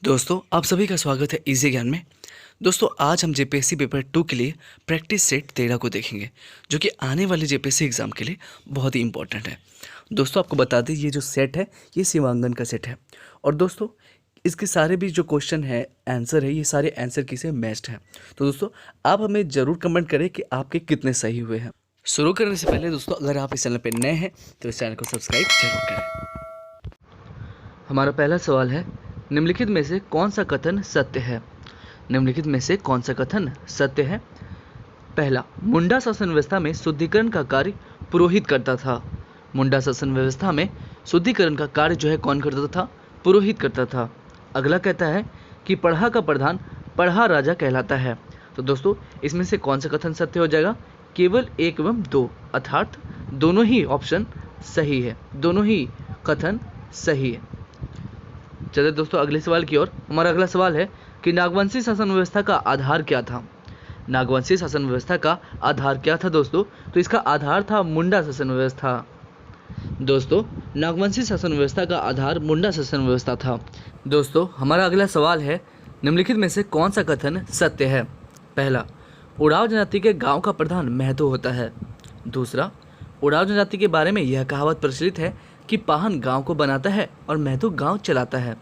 दोस्तों आप सभी का स्वागत है इजी ज्ञान में। दोस्तों आज हम जेपीएससी पेपर 2 के लिए प्रैक्टिस सेट 13 को देखेंगे, जो कि आने वाले जेपीएससी एग्ज़ाम के लिए बहुत ही इंपॉर्टेंट है। दोस्तों आपको बता दें, ये जो सेट है ये शिवांगन का सेट है और दोस्तों इसके सारे भी जो क्वेश्चन है आंसर है, ये सारे आंसर किसे मैच्ड हैं। तो दोस्तों आप हमें ज़रूर कमेंट करें कि आपके कितने सही हुए हैं। शुरू करने से पहले दोस्तों अगर आप इस चैनल पर नए हैं तो इस चैनल को सब्सक्राइब जरूर करें। हमारा पहला सवाल है, निम्नलिखित में से कौन सा कथन सत्य है। निम्नलिखित में से कौन सा कथन सत्य है। पहला, मुंडा शासन व्यवस्था में शुद्धिकरण का कार्य पुरोहित करता था। मुंडा शासन व्यवस्था में शुद्धिकरण का कार्य जो है कौन करता था? पुरोहित करता था। अगला कहता है कि पढ़ा का प्रधान पढ़ा राजा कहलाता है। तो दोस्तों इसमें से कौन सा कथन सत्य हो जाएगा? केवल 1 एवं 2, अर्थात दोनों ही ऑप्शन सही है, दोनों ही कथन सही है। चलिए दोस्तों अगले सवाल की ओर। हमारा अगला सवाल है कि नागवंशी शासन व्यवस्था का आधार क्या था। नागवंशी शासन व्यवस्था का आधार क्या था दोस्तों? तो इसका आधार था मुंडा शासन व्यवस्था। दोस्तों नागवंशी शासन व्यवस्था का आधार मुंडा शासन व्यवस्था था। दोस्तों हमारा अगला सवाल है, निम्नलिखित में से कौन सा कथन सत्य है। पहला, उड़ाव जनजाति के गांव का प्रधान महतो होता है। दूसरा, उड़ाव जनजाति के बारे में यह कहावत प्रचलित है कि पाहन गांव को बनाता है और महतो गांव चलाता है।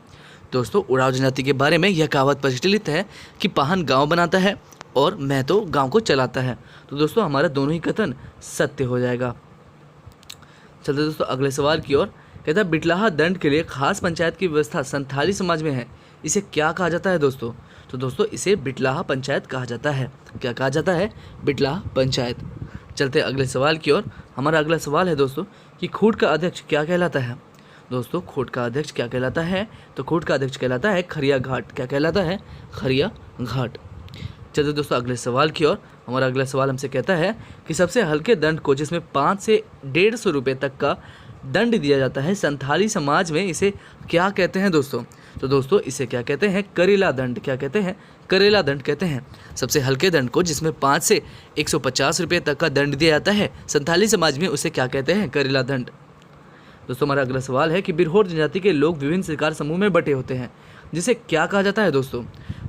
दोस्तों उड़ाव जनजाति के बारे में यह कहावत प्रचलित है कि पाहन गांव बनाता है और महतो गांव को चलाता है। तो दोस्तों हमारा दोनों ही कथन सत्य हो जाएगा। चलते दोस्तों अगले सवाल की ओर। कहता है बिटलाहा दंड के लिए खास पंचायत की व्यवस्था संथाली समाज में है, इसे क्या कहा जाता है दोस्तों? तो दोस्तों इसे बिटलाहा पंचायत कहा जाता है। क्या कहा जाता है? बिटलाहा पंचायत। चलते अगले सवाल की ओर। हमारा अगला सवाल है दोस्तों कि खूट का अध्यक्ष क्या कहलाता है। दोस्तों खूट का अध्यक्ष क्या कहलाता है? तो खूट का अध्यक्ष कहलाता है खरिया घाट। क्या कहलाता है? खरिया घाट। चलिए दोस्तों अगले सवाल की ओर। हमारा अगला सवाल हमसे कहता है कि सबसे हल्के दंड को, जिसमें 5 से 150 रुपये तक का दंड दिया जाता है, संथाली समाज में इसे क्या कहते हैं दोस्तों? तो दोस्तों इसे क्या कहते हैं? करेला दंड। क्या कहते हैं? करेला दंड कहते हैं। सबसे हल्के दंड को, जिसमें 5 से 150 रुपये तक का दंड दिया जाता है, संथाली समाज में उसे क्या कहते हैं? करेला दंड। दोस्तों हमारा अगला सवाल है कि बिरहोर जनजाति के लोग विभिन्न शिकार समूह में बटे होते हैं, जिसे क्या कहा जाता है दोस्तों?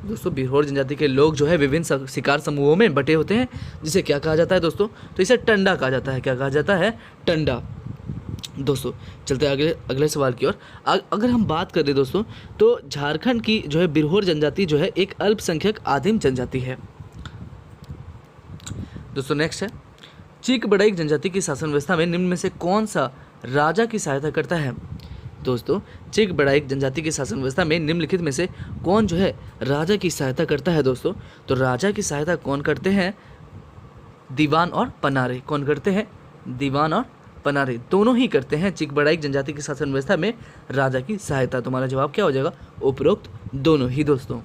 दोस्तों बिरहोर जनजाति के लोग जो है विभिन्न शिकार समूहों में बटे होते हैं, जिसे क्या कहा जाता है दोस्तों? तो इसे टंडा कहा जाता है। क्या कहा जाता है? टंडा। दोस्तों चलते अगले सवाल की ओर। अगर हम बात करें दोस्तों, तो झारखंड की जो है बिरहोर जनजाति जो है एक अल्पसंख्यक आदिम जनजाति है। दोस्तों नेक्स्ट है, चीक बड़ाइक जनजाति की शासन व्यवस्था में निम्न में से कौन सा राजा की सहायता करता है। दोस्तों चीक बड़ाइक जनजाति की शासन व्यवस्था में निम्नलिखित में से कौन जो है राजा की सहायता करता है दोस्तों? तो राजा की सहायता कौन करते हैं? दीवान और पनारे। कौन करते हैं? दीवान और पनारे दोनों ही करते हैं चीक बड़ाइक जनजाति की शासन व्यवस्था में राजा की सहायता। तुम्हारा जवाब क्या हो जाएगा? उपरोक्त दोनों ही दोस्तों।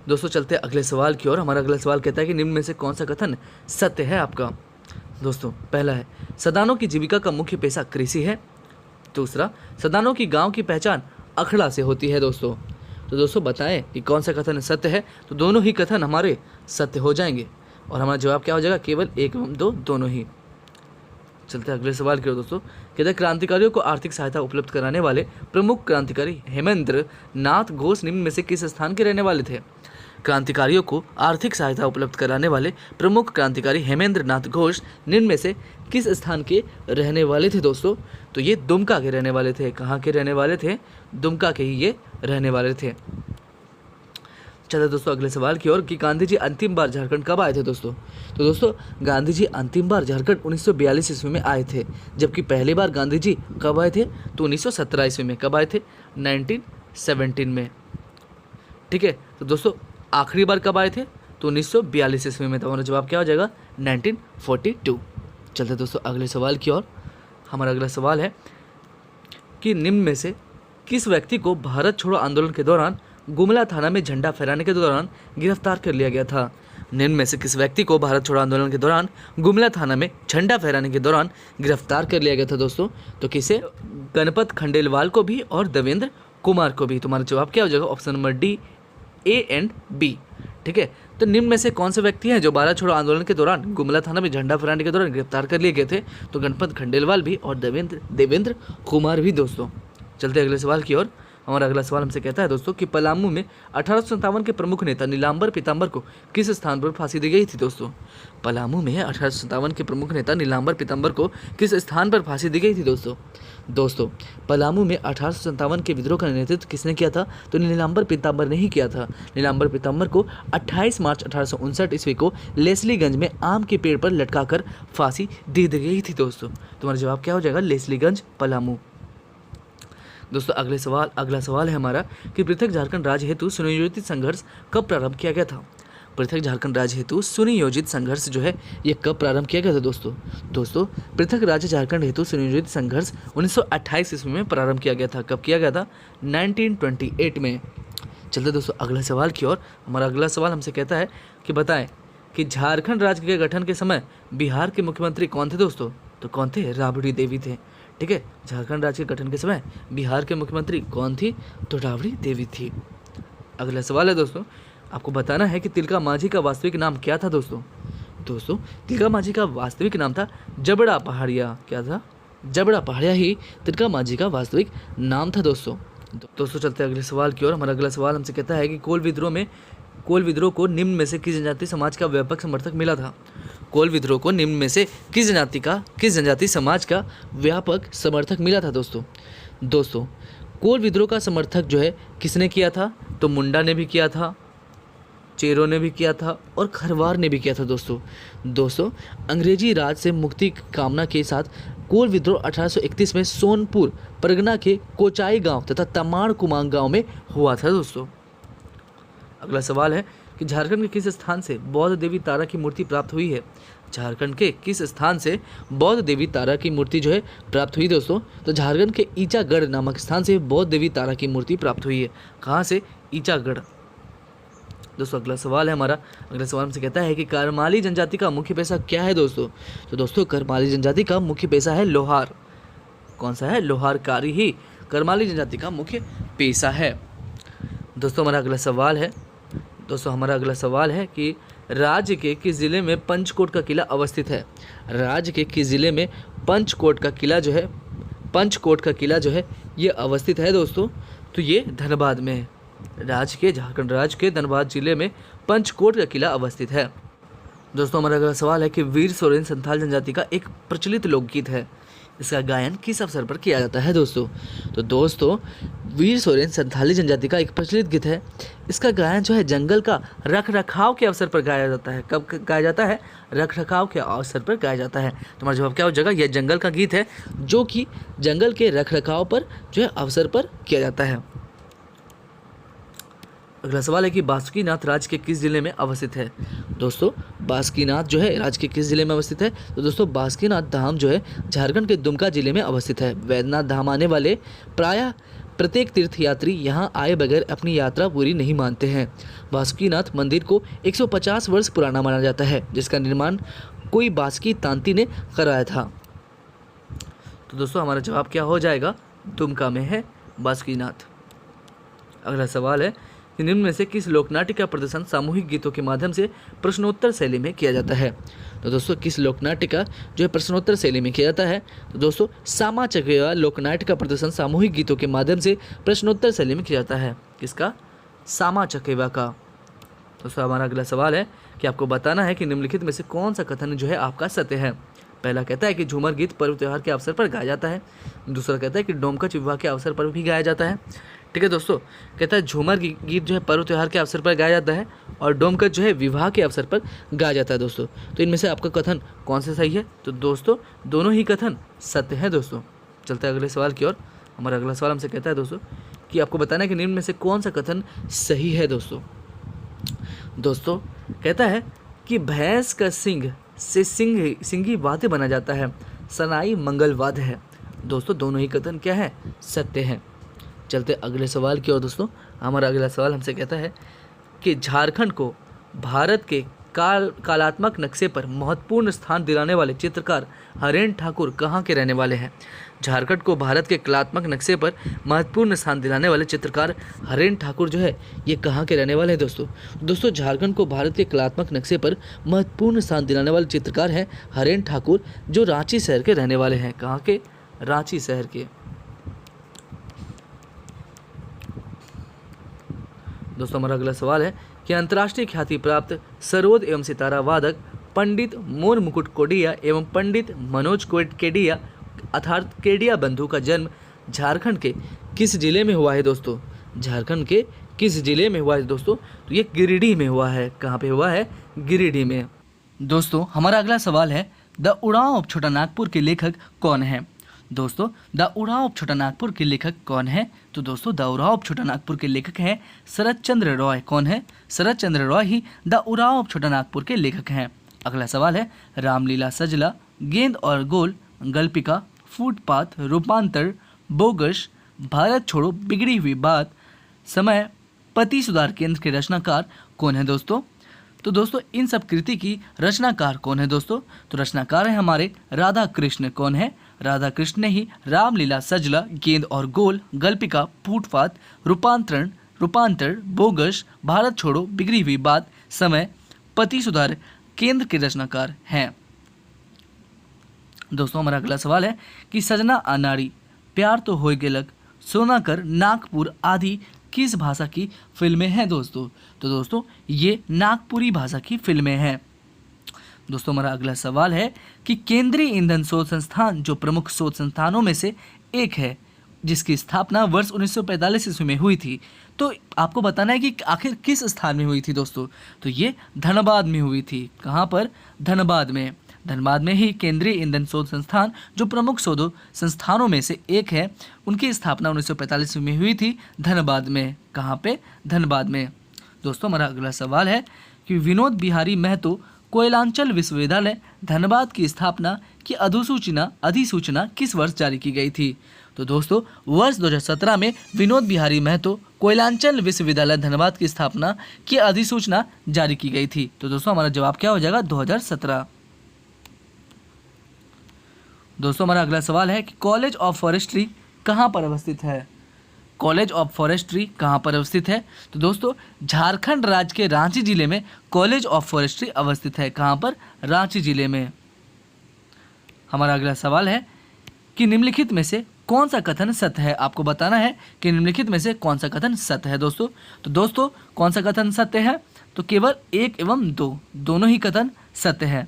दोस्तों चलते अगले सवाल की ओर। हमारा अगला सवाल कहता है कि निम्न में से कौन सा कथन सत्य है आपका। दोस्तों पहला है, सदानों की जीविका का मुख्य पेशा कृषि है। दूसरा, सदानों की गांव की पहचान अखड़ा से होती है। दोस्तों तो दोस्तों बताएं कि कौन सा कथन सत्य है। तो दोनों ही कथन हमारे सत्य हो जाएंगे और हमारा जवाब क्या हो जाएगा? केवल 1 एवं 2 दोनों ही। चलते अगले सवाल की ओर दोस्तों। कहते हैं क्रांतिकारियों को आर्थिक सहायता उपलब्ध कराने वाले प्रमुख क्रांतिकारी हेमेंद्र नाथ घोष निम्न में से किस स्थान के रहने वाले थे। क्रांतिकारियों को आर्थिक सहायता उपलब्ध कराने वाले प्रमुख क्रांतिकारी हेमेंद्र नाथ घोष निम्न में से किस स्थान के रहने वाले थे दोस्तों? तो ये दुमका के रहने वाले थे। कहाँ के रहने वाले थे? दुमका के ही ये रहने वाले थे। चलिए दोस्तों अगले सवाल की ओर कि गांधी जी अंतिम बार झारखंड कब आए थे दोस्तों? तो दोस्तों गांधी जी अंतिम बार झारखंड 1942 ईस्वी में आए थे, जबकि पहली बार गांधी जी कब आए थे? तो 1917 ईस्वी में। कब आए थे? 1917 में। ठीक है, तो दोस्तों आखिरी बार कब आए थे? तो 1942 ईस्वी में। तो हमारा जवाब क्या हो जाएगा? 1942। चलते दोस्तों अगले सवाल की ओर। हमारा अगला सवाल है कि निम्न में से किस व्यक्ति को भारत छोड़ो आंदोलन के दौरान गुमला थाना में झंडा फहराने के दौरान गिरफ्तार कर लिया गया था। निम्न में से किस व्यक्ति को भारत छोड़ो आंदोलन के दौरान गुमला थाना में झंडा फहराने के दौरान गिरफ्तार कर लिया गया था दोस्तों? तो किसे? गणपत खंडेलवाल को भी और देवेंद्र कुमार को भी। तुम्हारा जवाब क्या हो जाएगा? Option number D, A and B. ठीक है, तो निम्न में से कौन से व्यक्ति हैं जो भारत छोड़ो आंदोलन के दौरान गुमला थाना में झंडा फहराने के दौरान गिरफ्तार कर लिए गए थे? तो गणपत खंडेलवाल भी और देवेंद्र कुमार भी दोस्तों। चलते अगले सवाल की ओर। हमारा अगला सवाल हमसे कहता है दोस्तों कि पलामू में 1857 के प्रमुख नेता नीलांबर पीतांबर को किस स्थान पर फांसी दी गई थी? दोस्तों पलामू में 1857 के प्रमुख नेता नीलांबर पीतांबर को किस स्थान पर फांसी दी गई थी? दोस्तों पलामू में 1857 के विद्रोह का नेतृत्व किसने किया था? तो नीलांबर पीतांबर ने ही किया था। नीलांबर पीतांबर को 28 मार्च 1859 ईस्वी को लेस्लीगंज में आम के पेड़ पर लटकाकर फांसी दे दी गई थी। दोस्तों तुम्हारा जवाब क्या हो जाएगा? लेस्लीगंज, पलामू। दोस्तों अगला सवाल है हमारा कि पृथक झारखंड राज्य हेतु सुनियोजित संघर्ष कब प्रारंभ किया गया था? पृथक झारखंड राज्य हेतु सुनियोजित संघर्ष जो है ये कब प्रारंभ किया गया था? दोस्तों पृथक राज्य झारखंड हेतु सुनियोजित संघर्ष 1928 ईस्वी में प्रारंभ किया गया था। कब किया गया था? 1928 में। चलते दोस्तों अगला सवाल की ओर। हमारा अगला सवाल हमसे कहता है कि बताएं कि झारखंड राज्य के गठन के समय बिहार के मुख्यमंत्री कौन थे? दोस्तों तो कौन थे? राबड़ी देवी थे। ठीक है, झारखंड राज्य के गठन के समय बिहार के मुख्यमंत्री कौन थी? तो राबड़ी देवी थी। अगला सवाल है दोस्तों, आपको बताना है कि तिलका मांझी का वास्तविक नाम क्या था? दोस्तों तिलका मांझी का वास्तविक नाम था जबड़ा पहाड़िया। क्या था? जबड़ा पहाड़िया ही तिलका मांझी का वास्तविक नाम था। दोस्तों चलते अगले सवाल की ओर। हमारा अगला सवाल हमसे कहता है कि कोल विद्रोह को निम्न में से किस जनजाति समाज का व्यापक समर्थक मिला था? कोल विद्रोह को निम्न में से किस जनजाति समाज का व्यापक समर्थक मिला था? दोस्तों कोल विद्रोह का समर्थक जो है किसने किया था? तो मुंडा ने भी किया था, चेरो ने भी किया था और खरवार ने भी किया था। दोस्तों अंग्रेजी राज से मुक्ति की कामना के साथ कोल विद्रोह 1831 में सोनपुर परगना के कोचाई गांव तथा तमाड़ कुमांग गांव में हुआ था। दोस्तों अगला सवाल है कि झारखंड के किस स्थान से बौद्ध देवी तारा की मूर्ति प्राप्त हुई है? झारखंड के किस स्थान से बौद्ध देवी तारा की मूर्ति जो है प्राप्त हुई? दोस्तों तो झारखंड के ईचागढ़ नामक स्थान से बौद्ध देवी तारा की मूर्ति प्राप्त हुई है। कहाँ से? ईचागढ़। दोस्तों अगला सवाल है हमारा। अगला सवाल हमसे कहता है कि करमाली जनजाति का मुख्य पेशा क्या है? दोस्तों करमाली जनजाति का मुख्य पेशा है लोहार। कौन सा है? लोहारकारी ही करमाली जनजाति का मुख्य पेशा है। दोस्तों हमारा अगला सवाल है कि राज्य के किस जिले में पंचकोट का किला अवस्थित है? राज्य के किस जिले में पंचकोट का किला जो है ये अवस्थित है? दोस्तों तो ये धनबाद में है। झारखंड राज्य के धनबाद जिले में पंचकोट का किला अवस्थित है। दोस्तों हमारा अगला सवाल है कि वीर सोरेन संथाल जनजाति का एक प्रचलित लोकगीत है। इसका गायन किस अवसर पर किया जाता है? दोस्तों वीर सोरेन संथाली जनजाति का एक प्रचलित गीत है। इसका गायन जो है जंगल का रखरखाव के अवसर पर गाया जाता है। कब गाया जाता है? रखरखाव के अवसर पर गाया जाता है। तुम्हारा जवाब क्या हो जाएगा? यह जंगल का गीत है जो कि जंगल के रखरखाव पर जो है अवसर पर किया जाता है। अगला सवाल है कि बासुकीनाथ राज्य के किस जिले में अवस्थित है? दोस्तों बासुकीनाथ जो है राज्य के किस जिले में अवस्थित है? तो दोस्तों बासुकीनाथ धाम जो है झारखंड के दुमका जिले में अवस्थित है। वैद्यनाथ धाम आने वाले प्रायः प्रत्येक तीर्थयात्री यहाँ आए बगैर अपनी यात्रा पूरी नहीं मानते हैं। बासुकीनाथ मंदिर को 150 वर्ष पुराना माना जाता है, जिसका निर्माण कोई बासुकी तांती ने कराया था। तो दोस्तों हमारा जवाब क्या हो जाएगा? दुमका में है बासुकीनाथ। अगला सवाल है कि निम्न में से किस लोकनाट्य का प्रदर्शन सामूहिक गीतों के माध्यम से प्रश्नोत्तर शैली में किया जाता है? तो दोस्तों किस लोकनाट्य का जो है प्रश्नोत्तर शैली में किया जाता है? तो दोस्तों सामा चकेवा लोकनाट्य का प्रदर्शन सामूहिक गीतों के माध्यम से प्रश्नोत्तर शैली में किया जाता है। किसका? सामा चकेवा का। दोस्तों हमारा अगला सवाल है कि आपको बताना है कि निम्नलिखित में से कौन सा कथन जो है आपका सत्य है। पहला कहता है कि झूमर गीत पर्व त्योहार के अवसर पर गाया जाता है। दूसरा कहता है कि डोमकच विवाह के अवसर पर भी गाया जाता है। ठीक है दोस्तों, कहता है झूमर गीत जो है पर्व त्योहार के अवसर पर गाया जाता है और डोमकच जो है विवाह के अवसर पर गाया जाता है। दोस्तों तो इनमें से आपका कथन कौन सा सही है? तो दोस्तों दोनों ही कथन सत्य है। दोस्तों चलते हैं अगले सवाल की ओर। हमारा अगला सवाल हमसे कहता है दोस्तों कि आपको बताना है कि निम्न में से कौन सा कथन सही है। दोस्तों कहता है कि भैंस का सिंग से सिंगी वाद्य बना जाता है, सनाई मंगल वाद्य है। दोस्तों दोनों ही कथन क्या है? सत्य है। चलते अगले सवाल की ओर। दोस्तों हमारा अगला सवाल हमसे कहता है कि झारखंड को भारत के कलात्मक नक्शे पर महत्वपूर्ण स्थान दिलाने वाले चित्रकार हरेन ठाकुर कहाँ के रहने वाले हैं? झारखंड को भारत के कलात्मक नक्शे पर महत्वपूर्ण स्थान दिलाने वाले चित्रकार हरेन ठाकुर जो है ये कहाँ के रहने वाले हैं दोस्तों? दोस्तों झारखंड को भारत के कलात्मक नक्शे पर महत्वपूर्ण स्थान दिलाने वाले चित्रकार हैं हरेन ठाकुर, जो रांची शहर के रहने वाले हैं। कहाँ के? रांची शहर के। दोस्तों हमारा अगला सवाल है कि अंतर्राष्ट्रीय ख्याति प्राप्त सरोद एवं सितारा वादक पंडित मोर मुकुट कोडिया एवं पंडित मनोज केडिया अर्थात केडिया बंधु का जन्म झारखंड के किस जिले में हुआ है दोस्तों? झारखंड के किस जिले में हुआ है दोस्तों? तो ये गिरिडीह में हुआ है। कहाँ पे हुआ है? गिरिडीह में। दोस्तों हमारा अगला सवाल है द उड़ाव ऑफ छोटा नागपुर के लेखक कौन है? दोस्तों द उड़ाव ऑफ छोटा नागपुर के लेखक कौन है? तो दोस्तों द उड़ाव ऑफ छोटा नागपुर के लेखक हैं शरद चंद्र रॉय। कौन है? शरद चंद्र रॉय ही द उड़ाव ऑफ छोटा नागपुर के लेखक हैं। अगला सवाल है रामलीला सजला, गेंद और गोल, गल्पिका, फुटपाथ, रूपांतर, बोगस, भारत छोड़ो, बिगड़ी हुई बात, समय, पति सुधार केंद्र के रचनाकार कौन है दोस्तों? तो दोस्तों इन सब कृति की रचनाकार कौन है दोस्तों? तो रचनाकार है हमारे राधा कृष्ण। कौन है? राधा कृष्ण ने ही रामलीला सजला, गेंद और गोल, गल्पिका, फुटपाथ, रूपांतर, बोगस, भारत छोड़ो, बिगड़ी हुई बात, समय, पति सुधार केंद्र के रचनाकार हैं। दोस्तों हमारा अगला सवाल है कि सजना अनाड़ी, प्यार तो होए गेलक, सोनाकर, नागपुर आदि किस भाषा की फिल्में हैं दोस्तों? तो दोस्तों ये नागपुरी भाषा की फिल्में हैं। दोस्तों हमारा अगला सवाल है कि केंद्रीय ईंधन शोध संस्थान जो प्रमुख शोध संस्थानों में से एक है, जिसकी स्थापना वर्ष 1945 ईस्वी में हुई थी, तो आपको बताना है कि आखिर किस स्थान में हुई थी दोस्तों? तो ये धनबाद में हुई थी। कहाँ पर? धनबाद में। धनबाद में ही केंद्रीय ईंधन शोध संस्थान जो प्रमुख शोध संस्थानों में से एक है, उनकी स्थापना 1945 में हुई थी धनबाद में। कहाँ पे? धनबाद में। दोस्तों हमारा अगला सवाल है कि विनोद बिहारी महतो कोयलांचल विश्वविद्यालय धनबाद की स्थापना की अधिसूचना किस वर्ष जारी की गई थी? तो दोस्तों वर्ष 2017 में विनोद बिहारी महतो कोयलांचल विश्वविद्यालय धनबाद की स्थापना की अधिसूचना जारी की गई थी। तो दोस्तों हमारा जवाब क्या हो जाएगा? 2017। दोस्तों हमारा अगला सवाल है कि कॉलेज ऑफ फॉरेस्ट्री कहाँ पर अवस्थित है? कॉलेज ऑफ फॉरेस्ट्री कहाँ पर अवस्थित है? तो दोस्तों झारखंड राज्य के रांची जिले में कॉलेज ऑफ फॉरेस्ट्री अवस्थित है। कहाँ पर? रांची जिले में। हमारा अगला सवाल है कि निम्नलिखित में से कौन सा कथन सत्य है? आपको बताना है कि निम्नलिखित में से कौन सा कथन सत्य है दोस्तों। तो दोस्तों कौन सा कथन सत्य है? तो केवल 1 एवं 2 दोनों ही कथन सत्य है।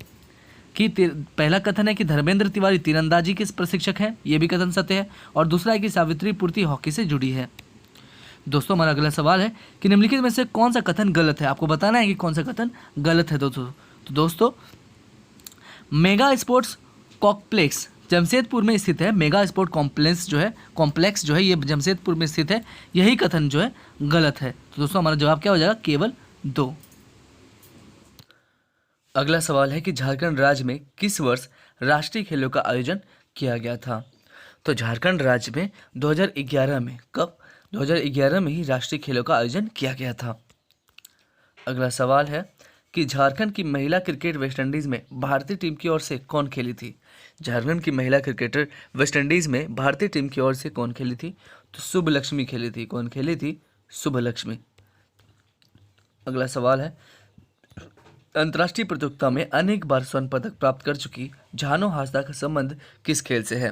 कि पहला कथन है कि धर्मेंद्र तिवारी तीरंदाजी के प्रशिक्षक हैं, ये भी कथन सत्य है। और दूसरा है कि सावित्री पूर्ति हॉकी से जुड़ी है। दोस्तों हमारा अगला सवाल है कि निम्नलिखित में से कौन सा कथन गलत है? आपको बताना है कि कौन सा कथन गलत है दोस्तों। तो दोस्तों मेगा स्पोर्ट्स कॉम्प्लेक्स जमशेदपुर में स्थित है। मेगा स्पोर्ट कॉम्प्लेक्स जो है ये जमशेदपुर में स्थित है, यही कथन जो है गलत है। तो दोस्तों हमारा जवाब क्या हो जाएगा? केवल 2। अगला सवाल है कि झारखंड राज्य में किस वर्ष राष्ट्रीय खेलों का आयोजन किया गया था? तो झारखंड राज्य में 2011 में, कब? 2011 में ही राष्ट्रीय खेलों का आयोजन किया गया था। अगला सवाल है कि झारखंड की महिला क्रिकेट वेस्टइंडीज में भारतीय टीम की ओर से कौन खेली थी? झारखंड की महिला क्रिकेटर वेस्टइंडीज में भारतीय टीम की ओर से कौन खेली थी? तो शुभलक्ष्मी खेली थी। कौन खेली थी? शुभलक्ष्मी। अगला सवाल है अंतर्राष्ट्रीय प्रतियोगिता में अनेक बार स्वर्ण पदक प्राप्त कर चुकी झानो हासदा का संबंध किस खेल से है?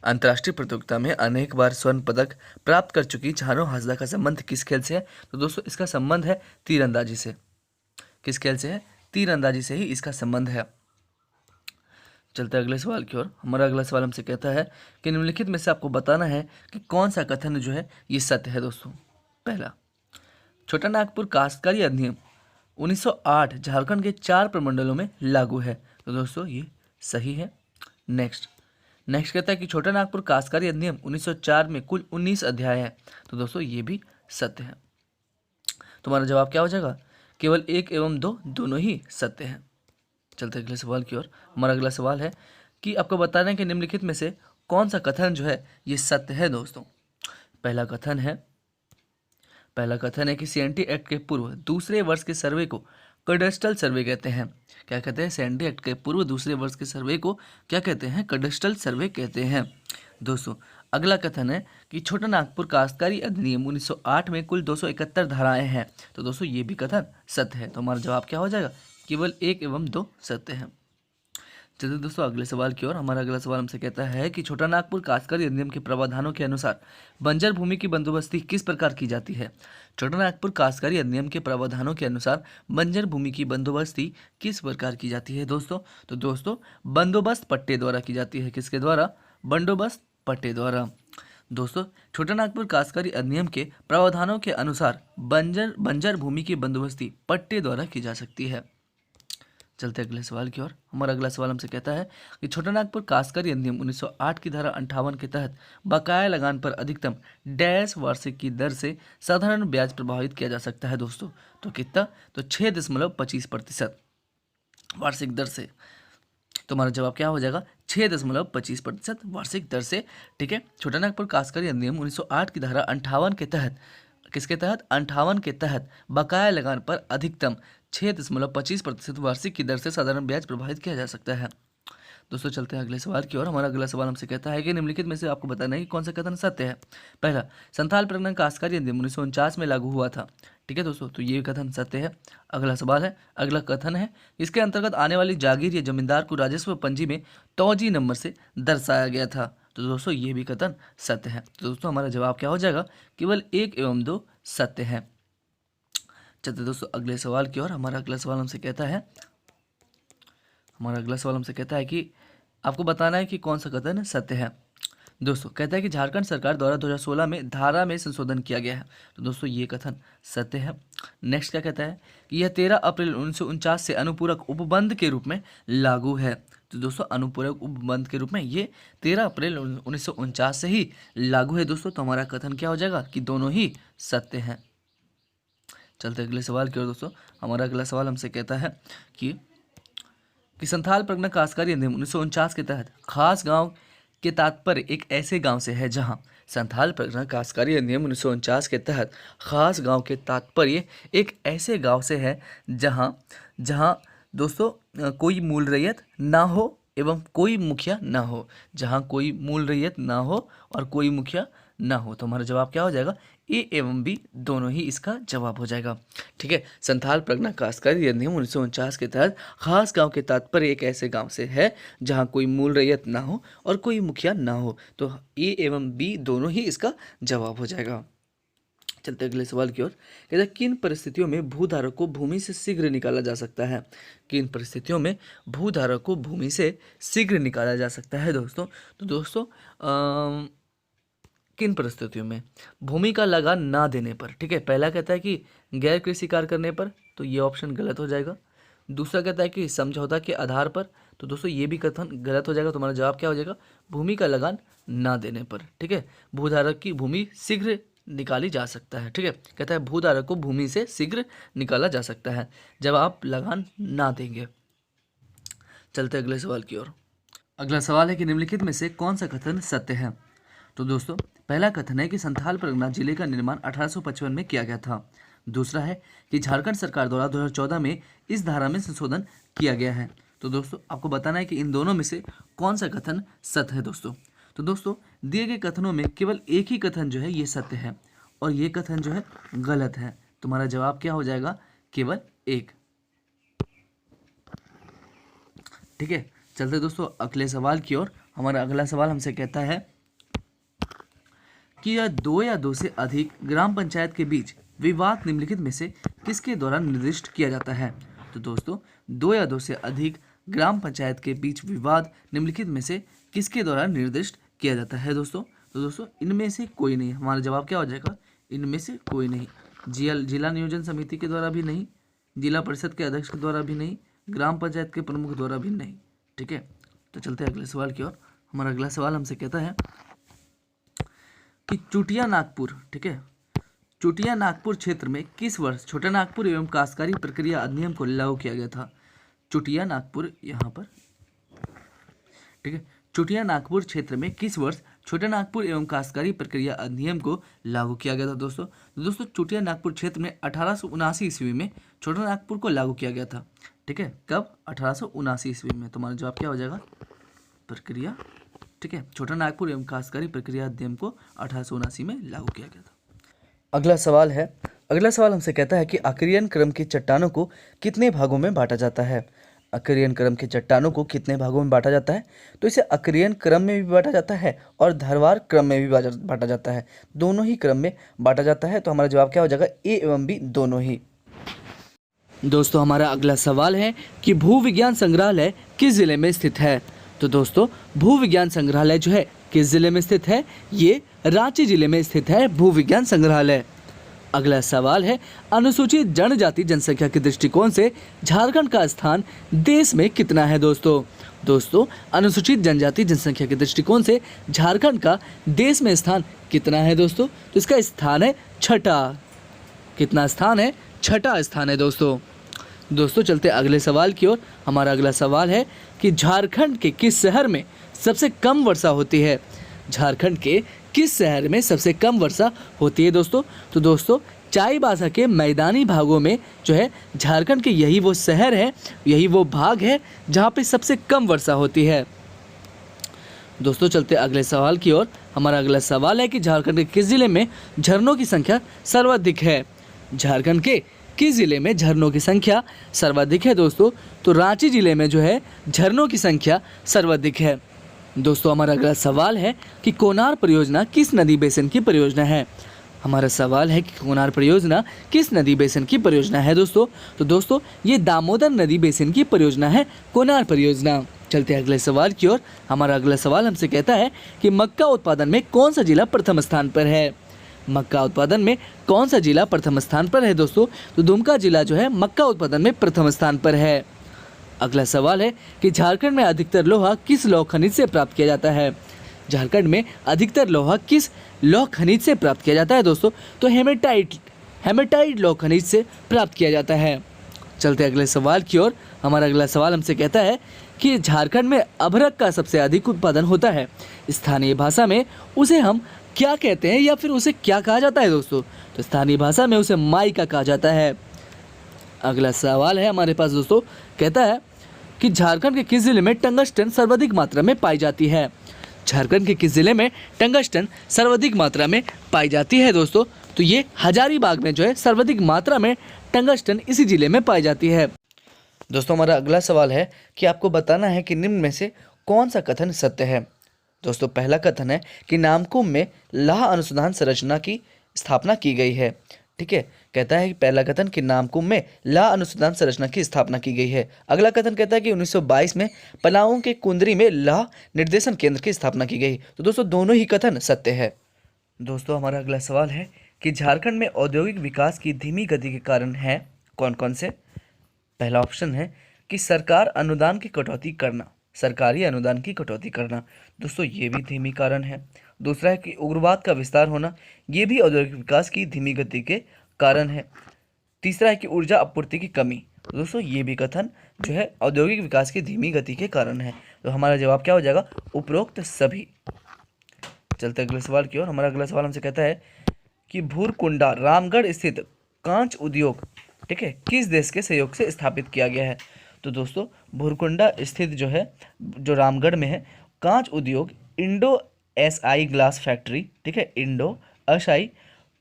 अंतर्राष्ट्रीय प्रतियोगिता में अनेक बार स्वर्ण पदक प्राप्त कर चुकी झानो हासदा का संबंध किस खेल से है? तो दोस्तों इसका संबंध है तीरंदाजी से। किस खेल से है? तीरंदाजी से ही इसका संबंध है। चलते अगले सवाल की ओर। हमारा अगला सवाल हमसे कहता है कि निम्नलिखित में से आपको बताना है कि कौन सा कथन जो है ये सत्य है दोस्तों। पहला, छोटा नागपुर काश्तकारी अधिनियम 1908 झारखंड के 4 प्रमंडलों में लागू है। तो दोस्तों ये सही है। नेक्स्ट कहता है कि छोटा नागपुर काश्तकारी अधिनियम 1904 में कुल 19 अध्याय है। तो दोस्तों ये भी सत्य है। तुम्हारा जवाब क्या हो जाएगा? केवल 1 एवं 2 दोनों ही सत्य हैं। चलते अगले सवाल की ओर। हमारा अगला सवाल है कि आपको बताना है कि निम्नलिखित में से कौन सा कथन जो है ये सत्य है दोस्तों। पहला कथन है कि सीएनटी एक्ट के पूर्व दूसरे वर्ष के सर्वे को कडेस्ट्रल सर्वे कहते हैं। क्या कहते हैं? सैंडी एक्ट के पूर्व दूसरे वर्ष के सर्वे को क्या कहते हैं? कडेस्ट्रल सर्वे कहते हैं। दोस्तों अगला कथन है कि छोटा नागपुर काश्तकारी अधिनियम 1908 में कुल 271 धाराएं हैं। तो दोस्तों ये भी कथन सत्य है। तो हमारा जवाब क्या हो जाएगा? केवल 1 एवं 2 सत्य है। चलिए दोस्तों अगले सवाल की ओर। हमारा अगला सवाल हमसे कहता है कि छोटा नागपुर काश्तकारी अधिनियम के प्रावधानों के अनुसार बंजर भूमि की बंदोबस्ती किस प्रकार की जाती है? छोटा नागपुर काश्तकारी अधिनियम के प्रावधानों के अनुसार बंजर भूमि की बंदोबस्ती किस प्रकार की जाती है दोस्तों? तो दोस्तों बंदोबस्त पट्टे द्वारा की जाती है। किसके द्वारा? बंदोबस्त पट्टे द्वारा। दोस्तों छोटा नागपुर काश्तकारी अधिनियम के प्रावधानों के अनुसार बंजर भूमि की बंदोबस्ती पट्टे द्वारा की जा सकती है। चलते अगले सवाल की ओर। हमारा अगला सवाल हमसे कहता है कि छोटा नागपुर काश्तकारी अधिनियम 1908 की धारा 58 के तहत बकाया लगान पर अधिकतम डैश वार्षिक की दर से साधारण ब्याज प्रभावित किया जा सकता है दोस्तों। तो कितना? तो 6.25% वार्षिक दर से। तो हमारा जवाब क्या हो जाएगा? 6.25% वार्षिक दर से। ठीक है। छोटा नागपुर काश्तकारी अधिनियम 1908 की धारा 58 के तहत, किसके तहत? 58 के तहत बकाया लगान पर अधिकतम 6.25% वार्षिक की दर से साधारण ब्याज प्रभावित किया जा सकता है। दोस्तों चलते हैं अगले सवाल की ओर। हमारा अगला सवाल हमसे कहता है कि निम्नलिखित में से आपको बताना है कि कौन सा कथन सत्य है। पहला, संथाल परगना काश्तकारी अधिनियम 1949 में लागू हुआ था। ठीक है दोस्तों, तो ये कथन सत्य है। अगला सवाल है, अगला कथन है, इसके अंतर्गत आने वाली जागीर या जमींदार को राजस्व पंजी में तौजी नंबर से दर्शाया गया था। तो दोस्तों ये भी कथन सत्य है। तो दोस्तों हमारा जवाब क्या हो जाएगा? केवल 1 एवं 2 सत्य है। चलते दोस्तों अगले सवाल की ओर। हमारा अगला सवाल हमसे कहता है कि आपको बताना है कि कौन सा कथन सत्य है। दोस्तों कहता है कि झारखंड सरकार द्वारा 2016 में धारा में संशोधन किया गया है। तो दोस्तों ये कथन सत्य है। नेक्स्ट क्या कहता है कि यह 13 अप्रैल 1949 से अनुपूरक उपबंध के रूप में लागू है। तो दोस्तों अनुपूरक उपबंध के रूप में ये 13 अप्रैल 1949 से ही लागू है दोस्तों। तो हमारा कथन क्या हो जाएगा? कि दोनों ही सत्य हैं। चलते अगले सवाल की ओर दोस्तों। हमारा अगला सवाल हमसे कहता है कि संथाल परगना काश्तकारी अधिनियम 1949 के तहत खास गांव के तात्पर्य एक ऐसे गांव से है जहां, संथाल परगना काश्तकारी अधिनियम 1949 के तहत खास गांव के तात्पर्य एक ऐसे गांव से है जहां दोस्तों कोई मूल रैयत ना हो एवं कोई मुखिया ना हो। जहां कोई मूल रैयत ना हो और कोई मुखिया ना हो। तो हमारा जवाब क्या हो जाएगा? ए एवं बी दोनों ही इसका जवाब हो जाएगा। ठीक है। संथाल परगना काश्तकारी अधिनियम 1949 के तहत खास गांव के तात्पर्य एक ऐसे गांव से है जहां कोई मूल रैयत ना हो और कोई मुखिया ना हो। तो ए एवं बी दोनों ही इसका जवाब हो जाएगा। चलते अगले सवाल की ओर। कहता है किन परिस्थितियों में भूधारक को भूमि से शीघ्र निकाला जा सकता है? किन परिस्थितियों में भूधारक को भूमि से शीघ्र निकाला जा सकता है दोस्तों? तो दोस्तों किन परिस्थितियों में? भूमि का लगान ना देने पर। ठीक है। पहला कहता है कि गैर कृषि कार्य करने पर, तो ये ऑप्शन गलत हो जाएगा। दूसरा कहता है कि समझौता के आधार पर, तो दोस्तों ये भी कथन गलत हो जाएगा। तुम्हारा जवाब क्या हो जाएगा? भूमि का लगान ना देने पर। ठीक है। भूधारक की भूमि शीघ्र निकाली जा सकता है। ठीक है। कहता है भूधारक को भूमि से शीघ्र निकाला जा सकता है जब आप लगान ना देंगे। चलते अगले सवाल की ओर। अगला सवाल है कि निम्नलिखित में से कौन सा कथन सत्य है? तो दोस्तों पहला कथन है कि संथाल परगना जिले का निर्माण 1855 में किया गया था। दूसरा है कि झारखंड सरकार द्वारा 2014 में इस धारा में संशोधन किया गया है। तो दोस्तों आपको बताना है कि इन दोनों में से कौन सा कथन सत्य है दोस्तों। तो दोस्तों दिए गए कथनों में केवल एक ही कथन जो है ये सत्य है और ये कथन जो है गलत है। तुम्हारा जवाब क्या हो जाएगा? केवल 1। ठीक है। चलते दोस्तों अगले सवाल की ओर। हमारा अगला सवाल हमसे कहता है कि यह 2 या 2 से अधिक ग्राम पंचायत के बीच विवाद निम्नलिखित में से किसके द्वारा निर्दिष्ट किया जाता है? तो दोस्तों 2 या 2 से अधिक ग्राम पंचायत के बीच विवाद निम्नलिखित में से किसके द्वारा निर्दिष्ट किया जाता है दोस्तों? तो दोस्तों इनमें से कोई नहीं। हमारा जवाब क्या हो जाएगा? इनमें से कोई नहीं। जिला नियोजन समिति के द्वारा भी नहीं, जिला परिषद के अध्यक्ष के द्वारा भी नहीं, ग्राम पंचायत के प्रमुख द्वारा भी नहीं। ठीक है। तो चलते हैं अगले सवाल की ओर। हमारा अगला सवाल हमसे कहता है कि चुटिया नागपुर, ठीक है, चुटिया नागपुर क्षेत्र में किस वर्ष छोटा नागपुर एवं काश्तकारी प्रक्रिया अधिनियम को लागू किया गया था? चुटिया नागपुर यहाँ पर, ठीक है, चुटिया नागपुर क्षेत्र में किस वर्ष छोटा नागपुर एवं काश्तकारी प्रक्रिया अधिनियम को लागू किया गया था दोस्तों? तो दोस्तों चोटिया नागपुर क्षेत्र में 1879 ईस्वी में छोटा नागपुर को लागू किया गया था। ठीक है, कब? 1879 ईस्वी में। तुम्हारा जवाब क्या हो जाएगा? प्रक्रिया। ठीक है, छोटा नागपुर एवं काश्तकारी प्रक्रिया अधिनियम को 1879 में लागू किया गया था। अगला सवाल है, अगला सवाल हमसे कहता है कि आर्कियन क्रम की चट्टानों को कितने भागों में बांटा जाता है? आर्कियन क्रम के चट्टानों को कितने भागों में बांटा जाता है? तो इसे आर्कियन क्रम में भी बांटा जाता है और धरवार क्रम में भी बांटा जाता है, दोनों ही क्रम में बांटा जाता है। तो हमारा जवाब क्या हो जाएगा? ए एवं बी दोनों ही। दोस्तों हमारा अगला सवाल है कि भूविज्ञान संग्रहालय किस जिले में स्थित है? तो दोस्तों भूविज्ञान संग्रहालय जो है किस जिले में स्थित है? ये रांची जिले में स्थित है भूविज्ञान संग्रहालय। अगला सवाल है, अनुसूचित जनजाति जनसंख्या के दृष्टिकोण से झारखंड का स्थान देश में कितना है? दोस्तों अनुसूचित जनजाति जनसंख्या के दृष्टिकोण से झारखंड का देश में स्थान कितना है दोस्तों? तो इसका स्थान है छठा। कितना स्थान है? छठा स्थान है दोस्तों चलते अगले सवाल की ओर। हमारा अगला सवाल है कि झारखंड के किस शहर में सबसे कम वर्षा होती है? झारखंड के किस शहर में सबसे कम वर्षा होती है दोस्तों? तो दोस्तों चाईबासा के मैदानी भागों में जो है झारखंड के यही वो शहर है, यही वो भाग है जहाँ पे सबसे कम वर्षा होती है। दोस्तों चलते अगले सवाल की ओर। हमारा अगला सवाल है कि झारखंड के किस जिले में झरनों की संख्या सर्वाधिक है? झारखंड के किस जिले में झरनों की संख्या सर्वाधिक है दोस्तों? तो रांची जिले में जो है झरनों की संख्या सर्वाधिक है। दोस्तों हमारा अगला सवाल है कि कोनार परियोजना किस नदी बेसिन की परियोजना है? हमारा सवाल है कि कोनार परियोजना किस नदी बेसिन की परियोजना है दोस्तों? तो दोस्तों ये दामोदर नदी बेसिन की परियोजना है कोनार परियोजना। चलते अगले सवाल की ओर। हमारा अगला सवाल हमसे कहता है कि मक्का उत्पादन में कौन सा जिला प्रथम स्थान पर है? मक्का उत्पादन में कौन सा जिला प्रथम स्थान पर है दोस्तों? तो दुमका जिला जो है मक्का उत्पादन में प्रथम स्थान पर है। अगला सवाल है कि झारखंड में अधिकतर लोहा किस लौह खनिज से प्राप्त किया जाता है? झारखंड में अधिकतर लोहा किस लौह खनिज से प्राप्त किया जाता है दोस्तों? तो हेमेटाइट लौह खनिज से प्राप्त किया जाता है। चलते अगले सवाल की ओर। हमारा अगला सवाल हमसे कहता है कि झारखंड में अभ्रक का सबसे अधिक उत्पादन होता है, स्थानीय भाषा में उसे हम क्या कहते हैं या फिर उसे क्या कहा जाता है दोस्तों? तो स्थानीय भाषा में उसे माइका कहा जाता है। अगला सवाल है हमारे पास दोस्तों, कहता है कि झारखंड के किस जिले में टंगस्टन सर्वाधिक मात्रा में पाई जाती है? झारखंड के किस जिले में टंगस्टन सर्वाधिक मात्रा में पाई जाती है दोस्तों? तो ये हजारीबाग में जो है सर्वाधिक मात्रा में टंगस्टन इसी जिले में पाई जाती है। दोस्तों हमारा अगला सवाल है कि आपको बताना है कि निम्न में से कौन सा कथन सत्य है? दोस्तों पहला कथन है कि नामकुम में लाह अनुसंधान संरचना की स्थापना की गई है। ठीक है, कहता है कि पहला कथन कि नामकुम में लाह अनुसंधान संरचना की स्थापना की गई है। अगला कथन कहता है कि 1922 में पलाऊ के कुंदरी में लाह निर्देशन केंद्र की स्थापना की गई। तो दोस्तों दोनों ही कथन सत्य है। दोस्तों हमारा अगला सवाल है कि झारखंड में औद्योगिक विकास की धीमी गति के कारण है कौन कौन से? पहला ऑप्शन है कि सरकार अनुदान की कटौती करना, सरकारी अनुदान की कटौती करना, दोस्तों ये भी धीमी कारण है। दूसरा है कि उग्रवाद का विस्तार होना, ये भी औद्योगिक विकास की धीमी गति के कारण है। तीसरा है कि ऊर्जा आपूर्ति की कमी, दोस्तों ये भी कथन जो है औद्योगिक विकास की धीमी गति के कारण है। तो हमारा जवाब क्या हो जाएगा? उपरोक्त सभी। चलते अगले सवाल की ओर। हमारा अगला सवाल हमसे कहता है कि भूरकुंडा रामगढ़ स्थित कांच उद्योग, ठीक है, किस देश के सहयोग से स्थापित किया गया है? तो दोस्तों भूरकुंडा स्थित जो है, जो रामगढ़ में है, कांच उद्योग इंडो एसआई ग्लास फैक्ट्री, ठीक है, इंडो एसआई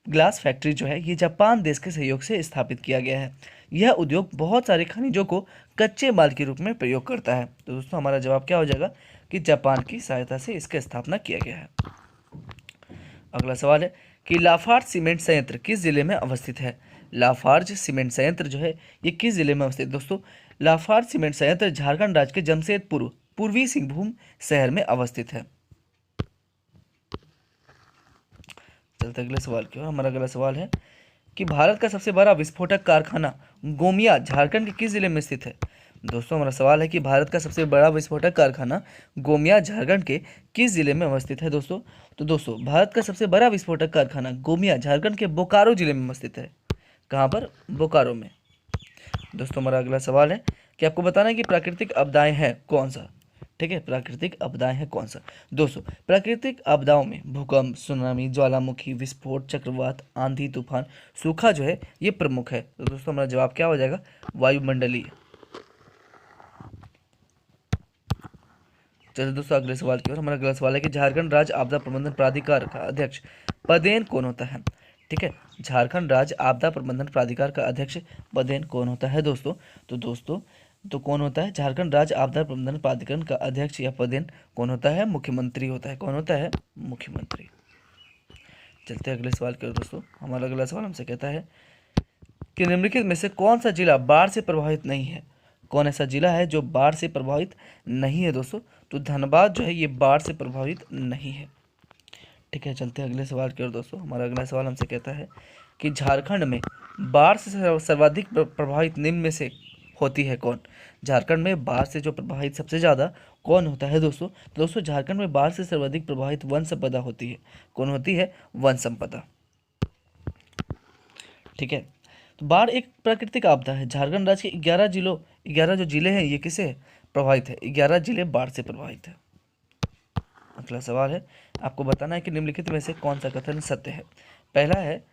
ग्लास फैक्ट्री जो है ये जापान देश के सहयोग से स्थापित किया गया है। यह उद्योग बहुत सारे खनिजों को कच्चे माल के रूप में प्रयोग करता है। तो दोस्तों हमारा जवाब क्या हो जाएगा कि जापान की सहायता से इसका स्थापना किया गया है। अगला सवाल है कि लाफार्ज सीमेंट संयंत्र किस जिले में अवस्थित है? लाफार्ज सीमेंट संयंत्र जो है ये किस जिले में अवस्थित? दोस्तों लाफार्ज सीमेंट संयंत्र झारखंड राज्य के जमशेदपुर पूर्वी सिंहभूम शहर में अवस्थित है। चलते अगले सवाल की ओर। हमारा अगला सवाल है कि भारत का सबसे बड़ा विस्फोटक कारखाना गोमिया झारखंड के किस जिले में स्थित है? दोस्तों हमारा सवाल है कि भारत का सबसे बड़ा विस्फोटक कारखाना गोमिया झारखंड के किस जिले में अवस्थित है दोस्तों? तो दोस्तों भारत का सबसे बड़ा विस्फोटक कारखाना गोमिया झारखंड के बोकारो जिले में अवस्थित है। कहाँ पर? बोकारो में। दोस्तों हमारा अगला सवाल है कि आपको बताना है कि प्राकृतिक आपदाएं हैं कौन सा? ठीक है, प्राकृतिक आपदाएं हैं कौन सा। दोस्तों प्राकृतिक आपदाओं में भूकंप, सुनामी, ज्वालामुखी, विस्फोट, चक्रवात, आंधी, तूफान, सूखा जो है ये प्रमुख है। तो दोस्तों हमारा जवाब क्या हो जाएगा, वायुमंडलीय। चलिए दोस्तों अगले सवाल की ओर। हमारा अगला सवाल है कि झारखंड राज्य आपदा प्रबंधन प्राधिकार का अध्यक्ष पदेन कौन होता है। ठीक है, झारखंड राज्य आपदा प्रबंधन प्राधिकार का अध्यक्ष पदेन कौन होता है दोस्तों। तो कौन होता है झारखंड राज्य आपदा प्रबंधन प्राधिकरण का अध्यक्ष या पदेन कौन होता है, मुख्यमंत्री होता है। कौन होता है, मुख्यमंत्री। चलते हैं अगले सवाल की ओर दोस्तों। हमारा अगला सवाल हमसे कहता है कि निम्नलिखित में से कौन सा जिला बाढ़ से प्रभावित नहीं है। कौन ऐसा जिला है जो बाढ़ से प्रभावित नहीं है दोस्तों। तो धनबाद जो है ये बाढ़ से प्रभावित नहीं है। ठीक है, चलते हैं अगले सवाल की ओर दोस्तों। हमारा अगला सवाल हमसे कहता है कि झारखंड में बाढ़ से सर्वाधिक प्रभावित निम्न में से होती है कौन। झारखंड में बाढ़ से जो प्रभावित सबसे ज़्यादा कौन होता है दोस्तों। तो दोस्तों झारखंड में बाढ़ से सर्वाधिक प्रभावित वन संपदा होती है। कौन होती है, वन संपदा। ठीक है, तो बाढ़ एक प्राकृतिक आपदा है। झारखंड राज्य के 11 जो जिले हैं ये किसे प्रभावित है, 11 जिले बाढ़ से प्रभावित है। अगला सवाल है, आपको बताना है कि निम्नलिखित में से कौन सा कथन सत्य है। पहला है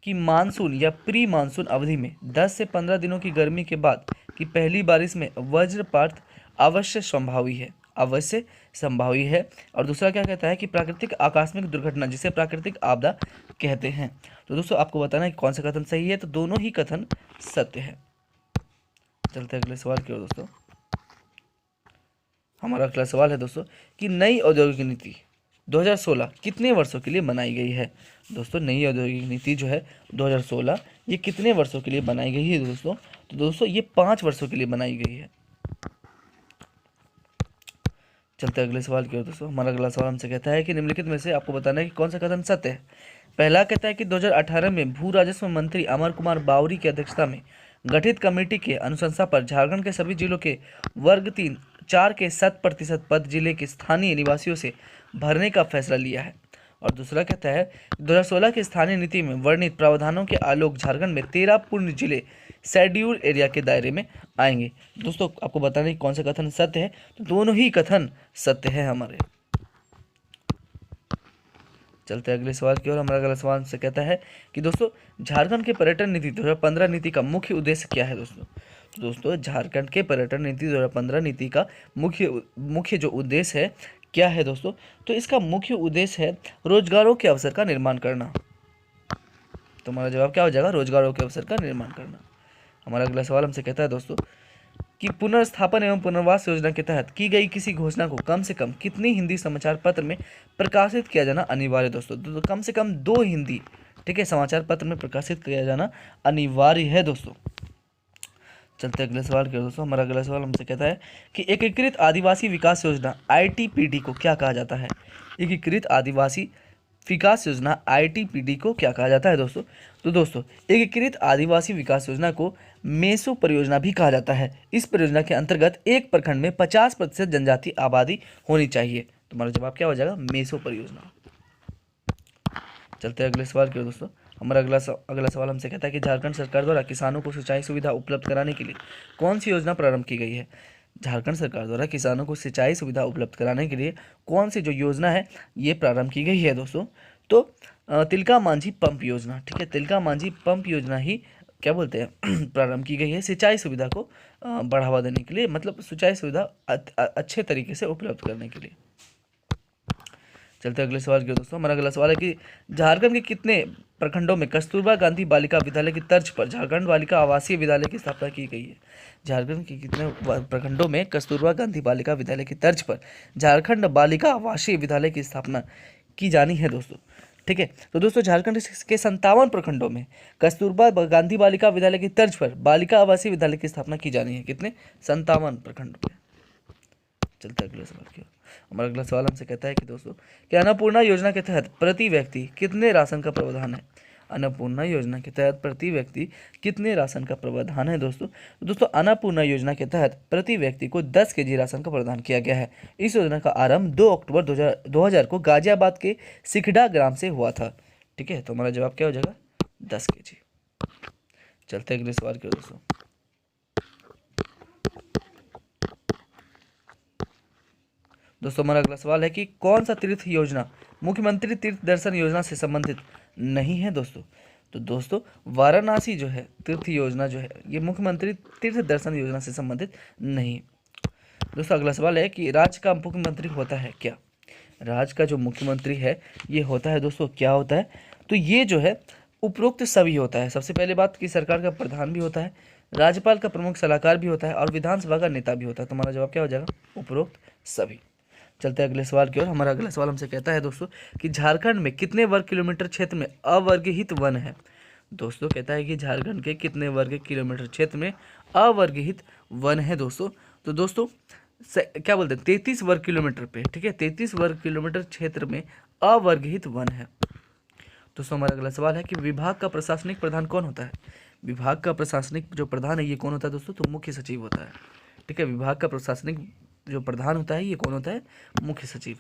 कि मानसून या प्री मानसून अवधि में 10 से 15 दिनों की गर्मी के बाद की पहली बारिश में वज्रपात अवश्य संभावी है, अवश्य संभावी है। और दूसरा क्या कहता है कि प्राकृतिक आकस्मिक दुर्घटना जिसे प्राकृतिक आपदा कहते हैं। तो दोस्तों आपको बताना है कि कौन सा कथन सही है। तो दोनों ही कथन सत्य है। चलते हैं अगले सवाल की ओर दोस्तों। हमारा अगला सवाल है दोस्तों कि नई औद्योगिक नीति 2016 कितने वर्षों के लिए बनाई गई है। दोस्तों नई औद्योगिक नीति जो है 2016 ये कितने वर्षों के लिए बनाई गई है दोस्तों। तो दोस्तों ये 5 वर्षों के लिए बनाई गई है। चलते अगले सवाल की ओर दोस्तों। हमारा अगला सवाल हमसे कहता है कि निम्नलिखित में से आपको बताना है कि कौन सा कथन सत्य है। पहला कहता है कि 2018 में भू राजस्व मंत्री अमर कुमार बावरी की अध्यक्षता में गठित कमेटी के अनुशंसा पर झारखंड के सभी जिलों के वर्ग 3-4 के 100% पद जिले के स्थानीय निवासियों से भरने का फैसला लिया है। और दूसरा कहता है 2016 की स्थानीय नीति में वर्णित प्रावधानों के आलोक झारखंड में 13 पूर्ण जिले शेड्यूल एरिया के दायरे में आएंगे। दोस्तों आपको बताना है कौन सा कथन सत्य है। तो दोनों ही कथन सत्य है हमारे। चलते हैं अगले सवाल की ओर। हमारा अगला सवाल से कहता है कि दोस्तों झारखंड के पर्यटन नीति 2015 नीति का मुख्य उद्देश्य क्या है दोस्तों। तो दोस्तों झारखंड के पर्यटन नीति 2015 नीति का मुख्य जो उद्देश्य है क्या है दोस्तों। तो इसका मुख्य उद्देश्य है रोजगारों के अवसर का निर्माण करना। तो हमारा जवाब क्या हो जाएगा, रोजगारों के अवसर का निर्माण करना। हमारा अगला सवाल हमसे कहता है दोस्तों कि पुनर्स्थापन एवं पुनर्वास योजना के तहत की गई किसी घोषणा को कम से कम कितनी हिंदी समाचार पत्र में प्रकाशित किया जाना अनिवार्य दोस्तों। तो कम से कम 2 हिंदी, ठीक है, समाचार पत्र में प्रकाशित किया जाना अनिवार्य है दोस्तों। चलते अगले सवाल के दोस्तों। हमारा अगला सवाल हमसे कहता है कि एकीकृत आदिवासी विकास योजना ITPD को क्या कहा जाता है। एकीकृत आदिवासी विकास योजना ITPD को क्या कहा जाता है दोस्तों। तो दोस्तों एकीकृत आदिवासी विकास योजना को मेसो परियोजना भी कहा जाता है। इस परियोजना के अंतर्गत एक प्रखंड में 50% जनजाति आबादी होनी चाहिए। तुम्हारा जवाब क्या हो जाएगा, मेसो परियोजना। चलते हैं अगले सवाल की ओर दोस्तों। हमारा अगला सवाल हमसे कहता है कि झारखंड सरकार द्वारा किसानों को सिंचाई सुविधा उपलब्ध कराने के लिए कौन सी योजना प्रारंभ की गई है। झारखंड सरकार द्वारा किसानों को सिंचाई सुविधा उपलब्ध कराने के लिए कौन सी जो योजना है ये प्रारंभ की गई है दोस्तों। तो तिलका मांझी पंप योजना, ठीक है, तिलका मांझी पंप योजना ही क्या बोलते हैं प्रारंभ की गई है सिंचाई सुविधा को बढ़ावा देने के लिए, मतलब सिंचाई सुविधा अच्छे तरीके से उपलब्ध करने के लिए। चलते अगले सवाल की ओर दोस्तों। हमारा अगला सवाल है कि झारखंड के कितने प्रखंडों में कस्तूरबा गांधी बालिका विद्यालय की तर्ज पर झारखंड बालिका आवासीय विद्यालय की स्थापना की गई है। झारखंड के कितने प्रखंडों में कस्तूरबा गांधी बालिका विद्यालय की तर्ज पर झारखंड बालिका आवासीय विद्यालय की स्थापना की जानी है दोस्तों। ठीक है, तो दोस्तों झारखंड के 57 प्रखंडों में कस्तूरबा गांधी बालिका विद्यालय की तर्ज पर बालिका आवासीय विद्यालय की स्थापना की जानी है। कितने, 57 प्रखंडों में। चलते अगले सवाल की ओर। हमारा अगला सवाल हमसे कहता है कि दोस्तों कि अन्नपूर्णा योजना के तहत प्रति व्यक्ति कितने राशन का प्रावधान है। अन्नपूर्णा योजना के तहत प्रति व्यक्ति कितने राशन का प्रावधान है दोस्तों। तो दोस्तों अन्नपूर्णा योजना के तहत प्रति व्यक्ति को 10 kg राशन का प्रावधान किया गया है। इस योजना का आरंभ 2 अक्टूबर 2000 को गाजियाबाद के सिखडा ग्राम से हुआ था। ठीक है, तो हमारा जवाब क्या हो जाएगा, 10 kg। चलते अगले सवाल की ओर दोस्तों। दोस्तों हमारा अगला सवाल है कि कौन सा तीर्थ योजना मुख्यमंत्री तीर्थ दर्शन योजना से संबंधित नहीं है दोस्तों? तो दोस्तों वाराणसी जो है तीर्थ योजना जो है ये मुख्यमंत्री तीर्थ दर्शन योजना से संबंधित नहीं। दोस्तों अगला सवाल है कि राज्य का मुख्यमंत्री होता है क्या? राज्य का जो मुख्यमंत्री है ये होता है दोस्तों क्या होता है? तो ये जो है उपरोक्त सभी होता है। सबसे पहले बात कि सरकार का प्रधान भी होता है, राज्यपाल का प्रमुख सलाहकार भी होता है और विधानसभा का नेता भी होता है। तो हमारा जवाब क्या हो जाएगा? उपरोक्त सभी। चलते हैं अगले सवाल की ओर। हमारा अगला सवाल हमसे कहता है दोस्तों कि झारखंड में कितने वर्ग किलोमीटर क्षेत्र में अवर्गीहित वन है? दोस्तों कहता है कि झारखंड के कितने वर्ग किलोमीटर क्षेत्र में अवर्गीहित वन है दोस्तों? तो दोस्तों क्या बोलते हैं 33 वर्ग किलोमीटर पे, ठीक है, 33 वर्ग किलोमीटर क्षेत्र में अवर्गीहित वन है। दोस्तों हमारा अगला सवाल है कि विभाग का प्रशासनिक प्रधान कौन होता है? विभाग का प्रशासनिक जो प्रधान है ये कौन होता है दोस्तों? तो मुख्य सचिव होता है, ठीक है। विभाग का प्रशासनिक जो प्रधान होता है ये कौन होता है? मुख्य सचिव।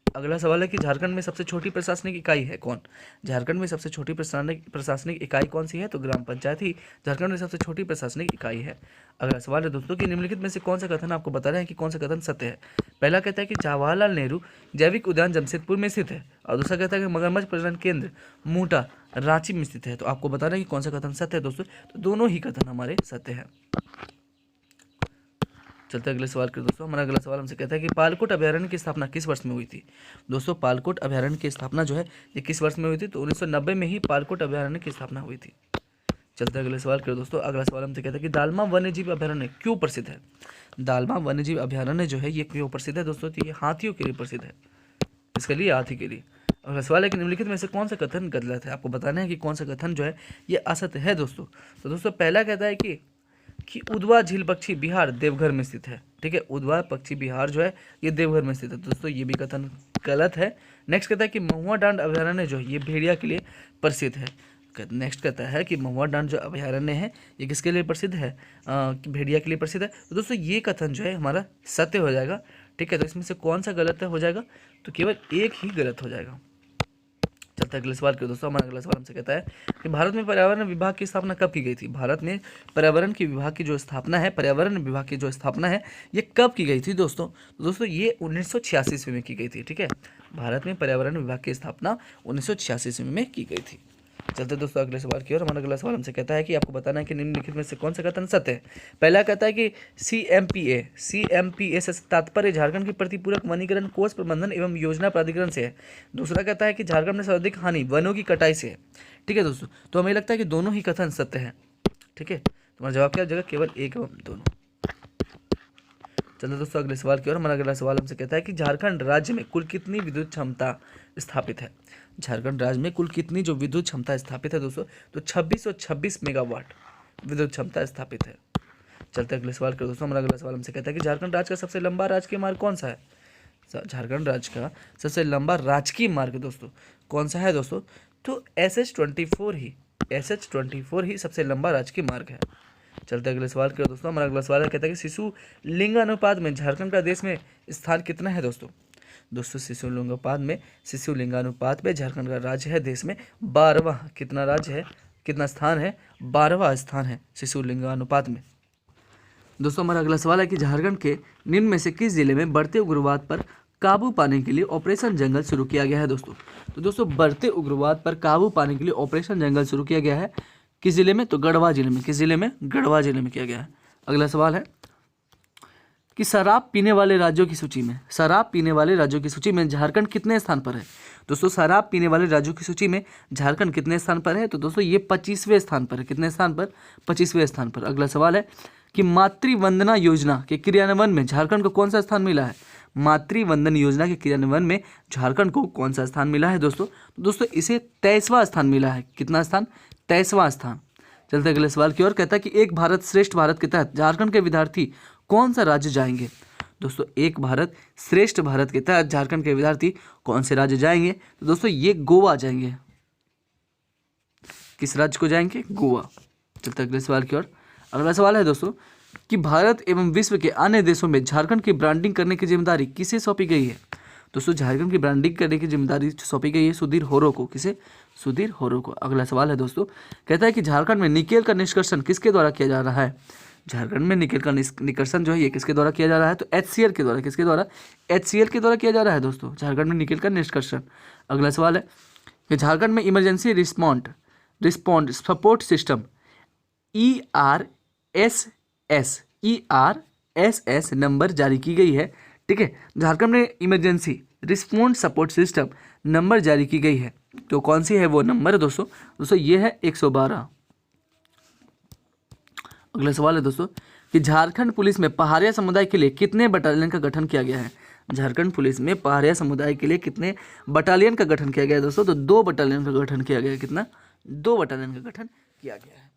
अगला सवाल है कि झारखंड में सबसे छोटी प्रशासनिक इकाई है कौन? झारखंड में सबसे छोटी प्रशासनिक इकाई कौन सी है? तो ग्राम पंचायत ही झारखंड में सबसे छोटी प्रशासनिक इकाई है। अगला सवाल है दोस्तों कि निम्नलिखित में से कौन सा कथन आपको बता रहे हैं कि कौन सा कथन सत्य है? पहला कहता है कि जवाहरलाल नेहरू जैविक उद्यान जमशेदपुर में स्थित है और दूसरा कहता है कि मगरमच्छ प्रजनन केंद्र मूटा रांची में स्थित है। तो आपको बता रहे हैं कि कौन सा कथन सत्य है दोस्तों? तो दोनों ही कथन हमारे सत्य हैं। चलते अगले सवाल के दोस्तों। हमारा अगला सवाल हमसे कहता है कि पालकोट अभयारण्य की स्थापना किस वर्ष में हुई थी? दोस्तों पालकोट अभयारण्य की स्थापना जो है ये किस वर्ष में हुई थी? तो 1990 में ही पालकोट अभयारण्य की स्थापना हुई थी। चलते अगले सवाल के दोस्तों। अगला सवाल हमसे कहता है कि दालमा वन्यजीव अभयारण्य क्यों प्रसिद्ध है? दालमा वन्यजीव अभयारण्य जो है ये क्यों प्रसिद्ध है दोस्तों? तो ये हाथियों के लिए प्रसिद्ध है, इसके लिए हाथी के लिए। अगला सवाल है कि निम्नलिखित में से कौन सा कथन गलत है? आपको बताना है कि कौन सा कथन जो है ये असत्य है दोस्तों। तो दोस्तों पहला कहता है कि उदवा झील पक्षी बिहार देवघर में स्थित है, ठीक है। उदवा पक्षी बिहार जो है ये देवघर में स्थित है। दोस्तों ये भी कथन गलत है। नेक्स्ट कहता है कि महुआ डांड अभयारण्य जो है ये भेड़िया के लिए प्रसिद्ध है। नेक्स्ट कहता है कि महुआ डांड जो अभयारण्य है ये किसके लिए प्रसिद्ध है? भेड़िया के लिए प्रसिद्ध है। तो दोस्तों ये कथन जो है हमारा सत्य हो जाएगा, ठीक है। तो इसमें से कौन सा गलत हो जाएगा? तो केवल एक ही गलत हो जाएगा। चलते अगले सवाल के दोस्तों। हमारा अगला सवाल हमसे कहता है कि भारत में पर्यावरण विभाग की स्थापना कब की गई थी? भारत में पर्यावरण की विभाग की जो स्थापना है, पर्यावरण विभाग की जो स्थापना है ये कब की गई थी दोस्तों? तो दोस्तों ये 1986 ईस्वी में की गई थी, ठीक है। भारत में पर्यावरण विभाग की स्थापना 1986 ईस्वी में की गई थी। चलते दोस्तों अगले सवाल की ओर। हमारा अगला सवाल हमसे कहता है कि आपको बताना है कि निम्नलिखित में से कौन सा कथन सत्य है? पहला कहता है कि CMPA से तात्पर्य झारखंड की प्रतिपूरक वनीकरण कोष प्रबंधन एवं योजना प्राधिकरण से है। दूसरा कहता है कि झारखंड में सर्वाधिक हानि वनों की कटाई से है, ठीक है दोस्तों। तो हमें लगता है कि दोनों ही कथन सत्य है, ठीक है। तुम्हारा जवाब क्या हो जाएगा? केवल एक एवं दोनों। चलते दोस्तों अगले सवाल की ओर। हमारा अगला सवाल हमसे कहता है कि झारखंड राज्य में कुल कितनी विद्युत क्षमता स्थापित है? झारखंड राज्य में कुल कितनी जो विद्युत क्षमता स्थापित है दोस्तों? तो 2626 मेगावाट विद्युत क्षमता स्थापित है। चलते अगले सवाल के दोस्तों। हमारा अगला सवाल हमसे कहता है कि झारखंड राज्य का सबसे लंबा राजकीय मार्ग कौन सा है? झारखंड राज्य का सबसे लंबा राजकीय मार्ग दोस्तों कौन सा है दोस्तों? तो SH24 ही सबसे लंबा राजकीय मार्ग है। चलते अगले सवाल के दोस्तों। हमारा अगला सवाल कहता है कि शिशु लिंगानुपात में झारखंड का देश में स्थान कितना है दोस्तों? दोस्तों शिशु लिंगानुपात में झारखंड का राज्य है देश में 12वां। कितना राज्य है, कितना स्थान है? 12वां स्थान है शिशु लिंगानुपात में। दोस्तों हमारा अगला सवाल है कि झारखंड के निम्न में से किस जिले में बढ़ते उग्रवाद पर काबू पाने के लिए ऑपरेशन जंगल शुरू किया गया है दोस्तों? तो दोस्तों बढ़ते उग्रवाद पर काबू पाने के लिए ऑपरेशन जंगल शुरू किया गया है किस जिले में? तो गढ़वा जिले में। किस जिले में? गढ़वा जिले में किया गया है। अगला सवाल है कि शराब पीने वाले राज्यों की सूची में झारखंड कितने स्थान पर है? दोस्तों शराब पीने वाले राज्यों की सूची में झारखंड कितने स्थान पर है? तो दोस्तों ये 25वें स्थान पर है। कितने स्थान पर? 25वें स्थान पर। अगला सवाल है कि मातृ वंदना योजना के क्रियान्वयन में झारखंड को कौन सा स्थान मिला है? मातृ वंदन योजना के क्रियान्वयन में झारखंड को कौन सा स्थान मिला है दोस्तों? तो दोस्तों इसे 23वां स्थान मिला है। कितना स्थान? 23वां स्थान। चलते अगले सवाल की ओर। कहता है कि एक भारत श्रेष्ठ भारत के तहत झारखंड के विद्यार्थी कौन सा राज्य जाएंगे? दोस्तों एक भारत श्रेष्ठ भारत के तहत झारखंड के विद्यार्थी कौन से राज्य जाएंगे? तो दोस्तों ये गोवा जाएंगे। किस राज्य को जाएंगे? गोवा। चलते अगले सवाल की ओर। अगला सवाल है दोस्तों कि भारत एवं विश्व के अन्य देशों में झारखंड की ब्रांडिंग करने की जिम्मेदारी किसे सौंपी गई है? दोस्तों झारखंड की ब्रांडिंग करने की जिम्मेदारी सौंपी गई है सुधीर होरो को। किसे? सुधीर होरो को। अगला सवाल है दोस्तों कहता है कि झारखंड में निकेल का निष्कर्षण किसके द्वारा किया जा रहा है? झारखंड में निकल का निष्कर्षण जो है ये किसके द्वारा किया जा रहा है, तो HCL के द्वारा। किसके द्वारा, HCL के द्वारा किया जा रहा है दोस्तों, झारखंड में निकल का निष्कर्षण। अगला सवाल है कि झारखंड में emergency respond support system ERSS number जारी की गई है। ठीक है, झारखंड में emergency response support system number जारी की गई है, तो कौन सी है वो नंबर है दोस्तों ये है 112। अगला सवाल है दोस्तों कि झारखंड पुलिस में पहाड़िया समुदाय के लिए कितने बटालियन का गठन किया गया है। झारखंड पुलिस में पहाड़िया समुदाय के लिए कितने बटालियन का गठन किया गया है दोस्तों, तो 2 बटालियन का गठन किया गया है। कितना, 2 बटालियन का गठन किया गया है।